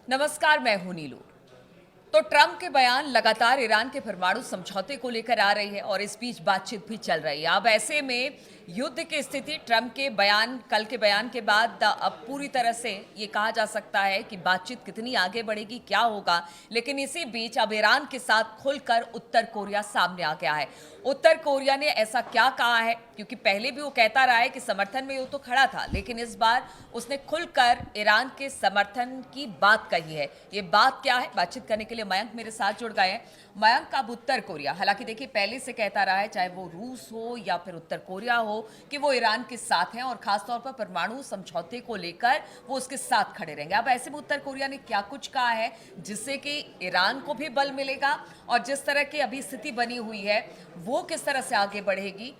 नमस्कार, मैं हूं नीलू। तो ट्रंप के बयान लगातार ईरान के परमाणु समझौते को लेकर आ रही है और इस बीच बातचीत भी चल रही है। अब ऐसे में युद्ध की स्थिति ट्रंप के बयान, कल के बयान के बाद अब पूरी तरह से ये कहा जा सकता है कि बातचीत कितनी आगे बढ़ेगी, क्या होगा। लेकिन इसी बीच अब ईरान के साथ खुलकर उत्तर कोरिया सामने आ गया है। उत्तर कोरिया ने ऐसा क्या कहा है, क्योंकि पहले भी वो कहता रहा है कि समर्थन में वो तो खड़ा था, लेकिन इस बार उसने खुलकर ईरान के समर्थन की बात कही है। ये बात क्या है, बातचीत करने के लिए मयंक मेरे साथ जुड़ गए हैं। मयंक, अब उत्तर कोरिया हालांकि देखिए पहले से कहता रहा है, चाहे वो रूस हो या फिर उत्तर कोरिया हो, कि वो ईरान के साथ हैं और खासतौर पर परमाणु समझौते को लेकर वो उसके साथ खड़े रहेंगे। अब ऐसे में उत्तर कोरिया ने क्या कुछ कहा है जिससे कि ईरान को भी बल मिलेगा और जिस तरह की अभी स्थिति बनी हुई है वो किस तरह से आगे बढ़ेगी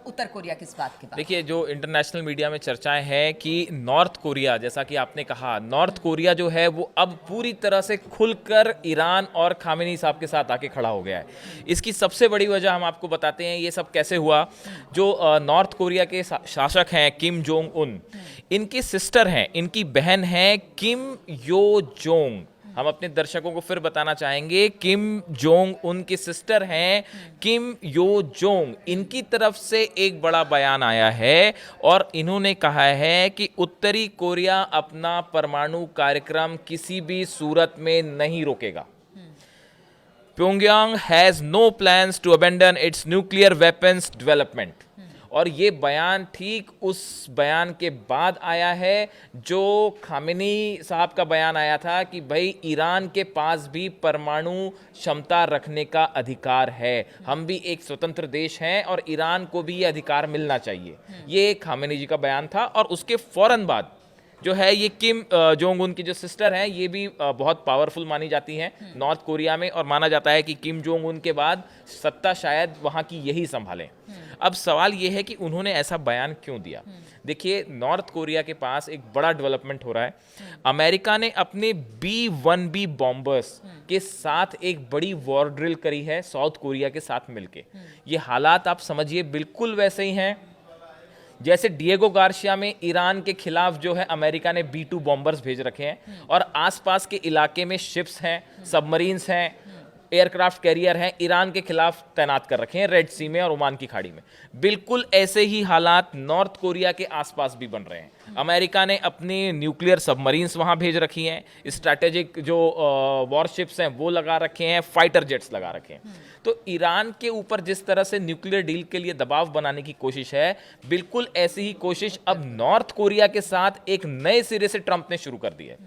उत्तर कोरिया की इस बात के बाद? देखिए, जो इंटरनेशनल मीडिया में चर्चाएं हैं कि नॉर्थ कोरिया, जैसा कि आपने कहा, नॉर्थ कोरिया जो है वो अब पूरी तरह से खुलकर ईरान और खामेनी साहब के साथ आके खड़ा हो गया है। इसकी सबसे बड़ी वजह हम आपको बताते हैं ये सब कैसे हुआ। जो नॉर्थ कोरिया के शासक हैं किम जोंग उन, इनकी सिस्टर हैं, इनकी बहन है किम यो जोंग। हम अपने दर्शकों को फिर बताना चाहेंगे, किम जोंग उन की सिस्टर हैं किम यो जोंग। इनकी तरफ से एक बड़ा बयान आया है और इन्होंने कहा है कि उत्तरी कोरिया अपना परमाणु कार्यक्रम किसी भी सूरत में नहीं रोकेगा। Pyongyang has no plans to abandon its nuclear weapons development. और ये बयान ठीक उस बयान के बाद आया है जो खामेनी साहब का बयान आया था कि भाई ईरान के पास भी परमाणु क्षमता रखने का अधिकार है, हम भी एक स्वतंत्र देश हैं और ईरान को भी ये अधिकार मिलना चाहिए। ये खामेनी जी का बयान था। और उसके फौरन बाद जो है ये किम जोंग उन की जो सिस्टर हैं, ये भी बहुत पावरफुल मानी जाती हैं नॉर्थ कोरिया में, और माना जाता है कि किम जोंग उन के बाद सत्ता शायद वहाँ की यही संभालें। अब सवाल ये है कि उन्होंने ऐसा बयान क्यों दिया। देखिए, नॉर्थ कोरिया के पास एक बड़ा डेवलपमेंट हो रहा है। अमेरिका ने अपने B-1B बॉम्बर्स के साथ एक बड़ी वॉर ड्रिल करी है साउथ कोरिया के साथ मिलके। ये हालात आप समझिए बिल्कुल वैसे ही हैं जैसे डिएगो गार्शिया में ईरान के खिलाफ जो है अमेरिका ने B-2 बॉम्बर्स भेज रखे हैं और आसपास के इलाके में शिप्स हैं, सबमरीन्स हैं, एयरक्राफ्ट कैरियर हैं, ईरान के खिलाफ तैनात कर रखे हैं रेड सी में और ओमान की खाड़ी में। बिल्कुल ऐसे ही हालात नॉर्थ कोरिया के आसपास भी बन रहे हैं। अमेरिका ने अपनी न्यूक्लियर सबमरीन्स वहां भेज रखी हैं, स्ट्रैटेजिक जो वॉरशिप्स हैं वो लगा रखे हैं, फाइटर जेट्स लगा रखे हैं। तो ईरान के ऊपर जिस तरह से न्यूक्लियर डील के लिए दबाव बनाने की कोशिश है, बिल्कुल ऐसी ही कोशिश अब नॉर्थ कोरिया के साथ एक नए सिरे से ट्रंप ने शुरू कर दी है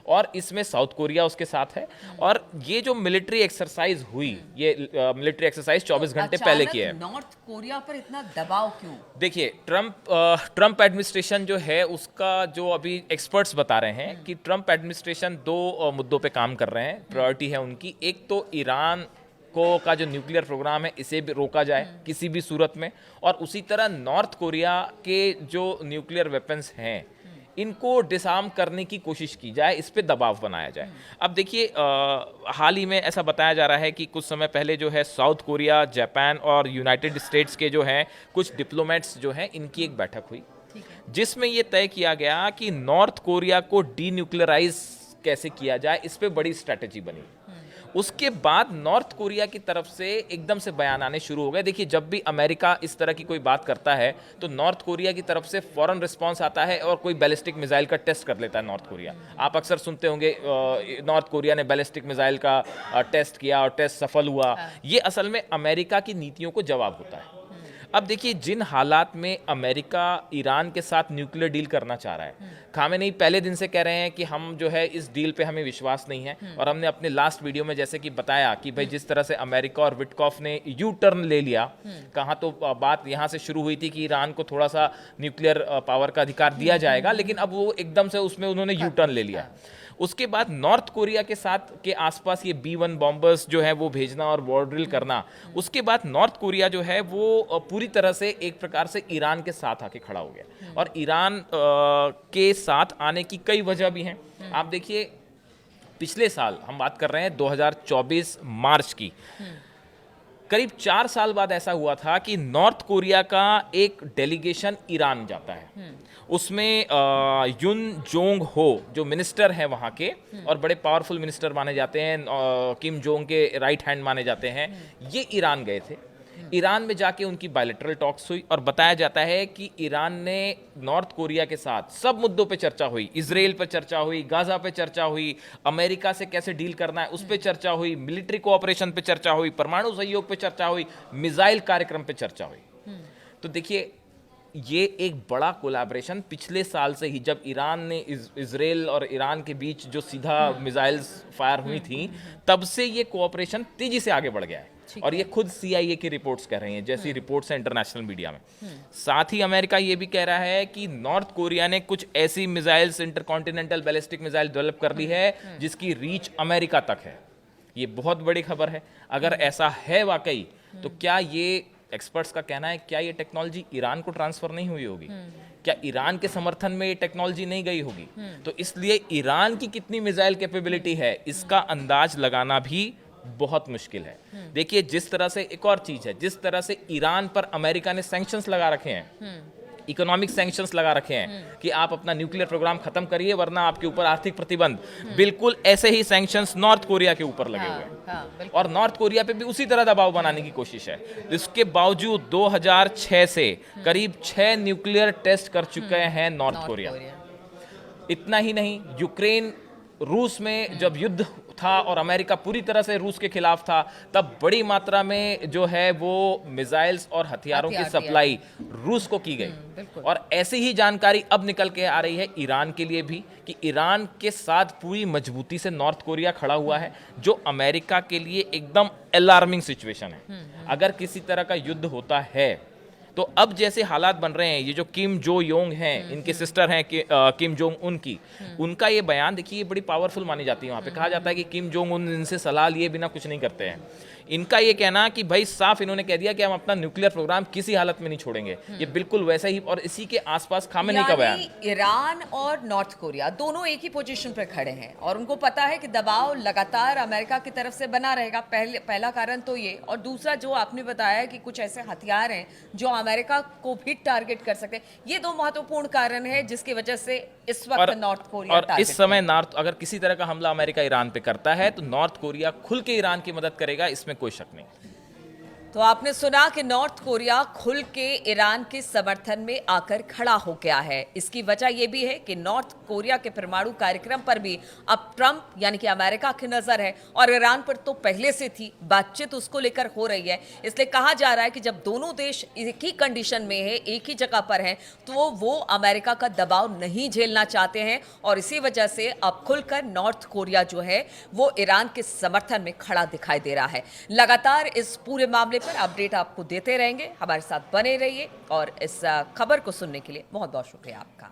और इसमें साउथ कोरिया उसके साथ है। और ये जो मिलिट्री एक्सरसाइज हुई, ये मिलिट्री एक्सरसाइज 24 घंटे पहले की है। नॉर्थ कोरिया पर इतना दबाव क्यों? देखिए, ट्रंप एडमिनिस्ट्रेशन जो है उसका जो अभी एक्सपर्ट्स बता रहे हैं कि ट्रंप एडमिनिस्ट्रेशन दो मुद्दों पे काम कर रहे हैं, प्रायोरिटी है उनकी। एक तो ईरान को का जो न्यूक्लियर प्रोग्राम है इसे भी रोका जाए किसी भी सूरत में, और उसी तरह नॉर्थ कोरिया के जो न्यूक्लियर वेपन्स हैं इनको डिसआर्म करने की कोशिश की जाए, इस पे दबाव बनाया जाए। अब देखिए, हाल ही में ऐसा बताया जा रहा है कि कुछ समय पहले जो है साउथ कोरिया, जापान और यूनाइटेड स्टेट्स के जो हैं कुछ डिप्लोमेट्स जो हैं इनकी एक बैठक हुई जिसमें ये तय किया गया कि नॉर्थ कोरिया को डीन्यूक्लियराइज कैसे किया जाए, इस पे बड़ी स्ट्रैटेजी बनी। उसके बाद नॉर्थ कोरिया की तरफ से एकदम से बयान आने शुरू हो गए। देखिए, जब भी अमेरिका इस तरह की कोई बात करता है तो नॉर्थ कोरिया की तरफ से फौरन रिस्पांस आता है और कोई बैलिस्टिक मिसाइल का टेस्ट कर लेता है नॉर्थ कोरिया। आप अक्सर सुनते होंगे नॉर्थ कोरिया ने बैलिस्टिक मिसाइल का टेस्ट किया और टेस्ट सफल हुआ। ये असल में अमेरिका की नीतियों को जवाब होता है। अब देखिए, जिन हालात में अमेरिका ईरान के साथ न्यूक्लियर डील करना चाह रहा है, खामेनेई पहले दिन से कह रहे हैं कि हम जो है इस डील पे हमें विश्वास नहीं है। और हमने अपने लास्ट वीडियो में जैसे कि बताया कि भाई जिस तरह से अमेरिका और विटकॉफ ने यू टर्न ले लिया, कहाँ तो बात यहाँ से शुरू हुई थी कि ईरान को थोड़ा सा न्यूक्लियर पावर का अधिकार दिया जाएगा, लेकिन अब वो एकदम से उसमें उन्होंने यू टर्न ले लिया। उसके बाद नॉर्थ कोरिया के साथ के आसपास ये B-1 बॉम्बर्स जो है वो भेजना और वॉर ड्रिल करना। उसके बाद नॉर्थ कोरिया जो है वो पूरी तरह से एक प्रकार से ईरान के साथ आके खड़ा हो गया। और ईरान के साथ आने की कई वजह भी हैं। आप देखिए, पिछले साल हम बात कर रहे हैं 2024 मार्च की, करीब 4 साल बाद ऐसा हुआ था कि नॉर्थ कोरिया का एक डेलीगेशन ईरान जाता है। उसमें युन जोंग हो जो मिनिस्टर हैं वहाँ के और बड़े पावरफुल मिनिस्टर माने जाते हैं, किम जोंग के राइट हैंड माने जाते हैं, ये ईरान गए थे। ईरान में जाके उनकी बायलैटरल टॉक्स हुई और बताया जाता है कि ईरान ने नॉर्थ कोरिया के साथ सब मुद्दों पे चर्चा हुई, इजराइल पे चर्चा हुई, गाजा पे चर्चा हुई, अमेरिका से कैसे डील करना है उस पे चर्चा हुई, मिलिट्री कोऑपरेशन पे चर्चा हुई, परमाणु सहयोग पे चर्चा हुई, मिसाइल कार्यक्रम पे चर्चा हुई। तो देखिए ये एक बड़ा कोलैबोरेशन पिछले साल से ही, जब ईरान ने इजराइल और ईरान के बीच जो सीधा मिसाइल्स फायर हुई थी, तब से ये कोऑपरेशन तेजी से आगे बढ़ गया है। और ये खुद CIA की रिपोर्ट्स कह रही हैं, जैसी रिपोर्ट्स हैं इंटरनेशनल मीडिया में। साथ ही अमेरिका ये भी कह रहा है कि नॉर्थ कोरिया ने कुछ ऐसी missiles, intercontinental ballistic missile develop कर दी है जिसकी रीच अमेरिका तक है। ये बहुत बड़ी खबर है। अगर ऐसा है वाकई, तो क्या ये, एक्सपर्ट्स का कहना है, क्या ये टेक्नोलॉजी ईरान को ट्रांसफर नहीं हुई होगी? क्या ईरान के समर्थन में ये टेक्नोलॉजी नहीं गई होगी? तो इसलिए ईरान की कितनी मिसाइल कैपेबिलिटी है इसका अंदाज लगाना भी बहुत मुश्किल है। देखिए जिस तरह से, एक और चीज है, जिस तरह से ईरान पर अमेरिका ने सैंक्शंस लगा रखे हैं, इकोनॉमिक सैंक्शंस लगा रखे हैं कि आप अपना न्यूक्लियर प्रोग्राम खत्म करिए वरना आपके ऊपर आर्थिक प्रतिबंध, बिल्कुल ऐसे ही सैंक्शंस नॉर्थ कोरिया के ऊपर लगे हुए हैं। और नॉर्थ कोरिया पे भी उसी तरह दबाव बनाने की कोशिश है। इसके बावजूद 2006 से करीब 6 न्यूक्लियर टेस्ट कर चुके हैं नॉर्थ कोरिया। इतना ही नहीं, यूक्रेन रूस में जब युद्ध था और अमेरिका पूरी तरह से रूस के खिलाफ था, तब बड़ी मात्रा में जो है वो मिसाइल्स और हथियारों की सप्लाई रूस को की गई। और ऐसी ही जानकारी अब निकल के आ रही है ईरान के लिए भी कि ईरान के साथ पूरी मजबूती से नॉर्थ कोरिया खड़ा हुआ है, जो अमेरिका के लिए एकदम अलार्मिंग सिचुएशन है। अगर किसी तरह का युद्ध होता है तो अब जैसे हालात बन रहे हैं, ये जो किम जो योंग हैं, इनके सिस्टर हैं किम जोंग उन की, उनका ये बयान देखिए बड़ी पावरफुल मानी जाती है। वहाँ पे कहा जाता है कि किम जोंग उन इनसे सलाह लिए बिना कुछ नहीं करते हैं। इनका ये कहना कि भाई साफ इन्होंने कह दिया कि हम अपना न्यूक्लियर प्रोग्राम किसी हालत में नहीं छोड़ेंगे। ये बिल्कुल वैसा ही, और इसी के आसपास खामेनी का बयान। ईरान और नॉर्थ कोरिया दोनों एक ही पोजीशन पर खड़े हैं और उनको पता है कि दबाव लगातार अमेरिका की तरफ से बना रहेगा। पहला कारण तो ये, और दूसरा जो आपने बताया कि कुछ ऐसे हथियार हैं जो अमेरिका को भी टारगेट कर सकते हैं। ये दो महत्वपूर्ण कारण है जिसकी वजह से इस वक्त नॉर्थ कोरिया और इस समय नॉर्थ, अगर किसी तरह का हमला अमेरिका ईरान पे करता है तो नॉर्थ कोरिया खुल के ईरान की मदद करेगा, इसमें कोई शक नहीं। तो आपने सुना कि नॉर्थ कोरिया खुल के ईरान के समर्थन में आकर खड़ा हो गया है। इसकी वजह यह भी है कि नॉर्थ कोरिया के परमाणु कार्यक्रम पर भी अब ट्रंप यानी कि अमेरिका की नजर है, और ईरान पर तो पहले से थी, बातचीत उसको लेकर हो रही है। इसलिए कहा जा रहा है कि जब दोनों देश एक ही कंडीशन में है, एक ही जगह पर हैं, तो वो अमेरिका का दबाव नहीं झेलना चाहते हैं, और इसी वजह से अब खुलकर नॉर्थ कोरिया जो है वो ईरान के समर्थन में खड़ा दिखाई दे रहा है। लगातार इस पूरे मामले पर अपडेट आपको देते रहेंगे, हमारे साथ बने रहिए, और इस खबर को सुनने के लिए बहुत बहुत शुक्रिया आपका।